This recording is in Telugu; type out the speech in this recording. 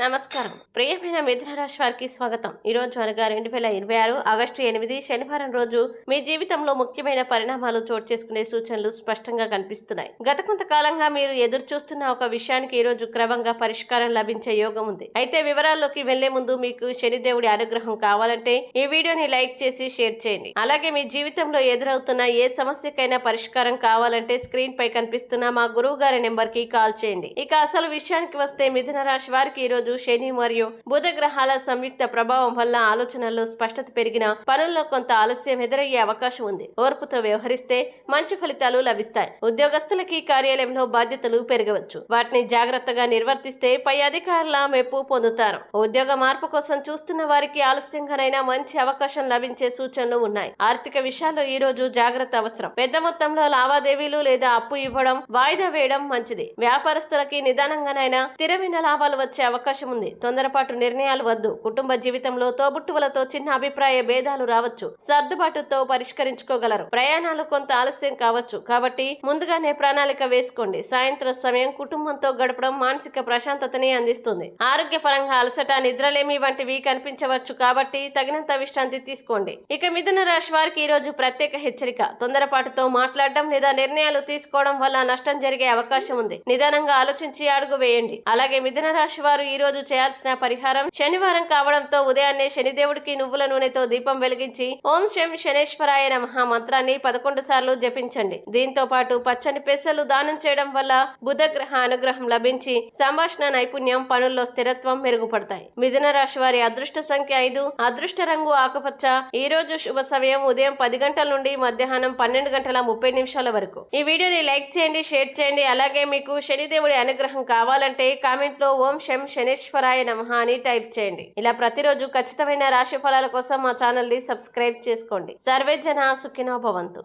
నమస్కారం. ప్రియమైన మిథున రాశి వారికి స్వాగతం. ఈ రోజు అనగా 2026 ఆగస్టు 8 శనివారం రోజు మీ జీవితంలో ముఖ్యమైన పరిణామాలు చోటు చేసుకునే సూచనలు స్పష్టంగా కనిపిస్తున్నాయి. గత కొంతకాలంగా మీరు ఎదురు చూస్తున్న ఒక విషయానికి ఈ రోజు క్రమంగా పరిష్కారం లభించే యోగం ఉంది. అయితే వివరాల్లోకి వెళ్లే ముందు మీకు శనిదేవుడి అనుగ్రహం కావాలంటే ఈ వీడియోని లైక్ చేసి షేర్ చేయండి. అలాగే మీ జీవితంలో ఎదురవుతున్న ఏ సమస్యకైనా పరిష్కారం కావాలంటే స్క్రీన్ పై కనిపిస్తున్న మా గురువు గారి నెంబర్ కి కాల్ చేయండి. ఇక అసలు విషయానికి వస్తే మిథున రాశి వారికి ఈ రోజు శని మరియు బుధ గ్రహాల సంయుక్త ప్రభావం వల్ల ఆలోచనల్లో స్పష్టత పెరిగిన పనుల్లో కొంత ఆలస్యం ఎదురయ్యే అవకాశం ఉంది. ఓర్పుతో వ్యవహరిస్తే మంచి ఫలితాలు లభిస్తాయి. ఉద్యోగస్తులకి కార్యాలయంలో బాధ్యతలు పెరగవచ్చు. వాటిని జాగ్రత్తగా నిర్వర్తిస్తే పై అధికారుల మెప్పు పొందుతారు. ఉద్యోగ మార్పు కోసం చూస్తున్న వారికి ఆలస్యంగానైనా మంచి అవకాశం లభించే సూచనలు ఉన్నాయి. ఆర్థిక విషయాల్లో ఈ రోజు జాగ్రత్త అవసరం. పెద్ద మొత్తంలో లావాదేవీలు లేదా అప్పు ఇవ్వడం, వాయిదా వేయడం మంచిది. వ్యాపారస్తులకి నిదానంగానైనా స్థిరమైన లాభాలు వచ్చే అవకాశం ఉంది. తొందరపాటు నిర్ణయాలు వద్దు. కుటుంబ జీవితంలో తోబుట్టువులతో చిన్న అభిప్రాయ భేదాలు రావచ్చు. సర్దుబాటుతో పరిష్కరించుకోగలరు. ప్రయాణాలు కొంత ఆలస్యం కావచ్చు కాబట్టి ముందుగానే ప్రణాళిక వేసుకోండి. సాయంత్రం సమయం కుటుంబంతో గడపడం మానసిక ప్రశాంతతని అందిస్తుంది. ఆరోగ్యపరంగా అలసట, నిద్రలేమి వంటివి కనిపించవచ్చు కాబట్టి తగినంత విశ్రాంతి తీసుకోండి. ఇక మిథున రాశి వారికి ఈ రోజు ప్రత్యేక హెచ్చరిక. తొందరపాటుతో మాట్లాడడం లేదా నిర్ణయాలు తీసుకోవడం వల్ల నష్టం జరిగే అవకాశం ఉంది. నిదానంగా ఆలోచించి అడుగు వేయండి. అలాగే మిథున రాశి వారు ఈ రోజు చేయాల్సిన పరిహారం శనివారం కావడంతో ఉదయాన్నే శనిదేవుడికి నువ్వుల నూనెతో దీపం వెలిగించి ఓం శం శనేశ్వరాయ నమః మంత్రాన్ని 11 సార్లు జపించండి. దీంతో పాటు పచ్చని పెసలు దానం చేయడం వల్ల బుధ గ్రహ అనుగ్రహం లభించి సంభాషణ నైపుణ్యం, పనుల్లో స్థిరత్వం మెరుగుపడతాయి. మిథున రాశి వారి అదృష్ట సంఖ్య 5, అదృష్ట రంగు ఆకుపచ్చ. ఈ రోజు శుభ సమయం ఉదయం 10 గంటల నుండి మధ్యాహ్నం 12:30 వరకు. ఈ వీడియోని లైక్ చేయండి, షేర్ చేయండి. అలాగే మీకు శనిదేవుడి అనుగ్రహం కావాలంటే కామెంట్ లో ఓం శం శనేశ్వరాయ నమః అని టైప్ చేయండి. ఇలా ప్రతిరోజు ఖచ్చితమైన రాశి ఫలాల కోసం మా ఛానల్ ని సబ్స్క్రైబ్ చేసుకోండి. సర్వే జన సుఖినో భవంతు.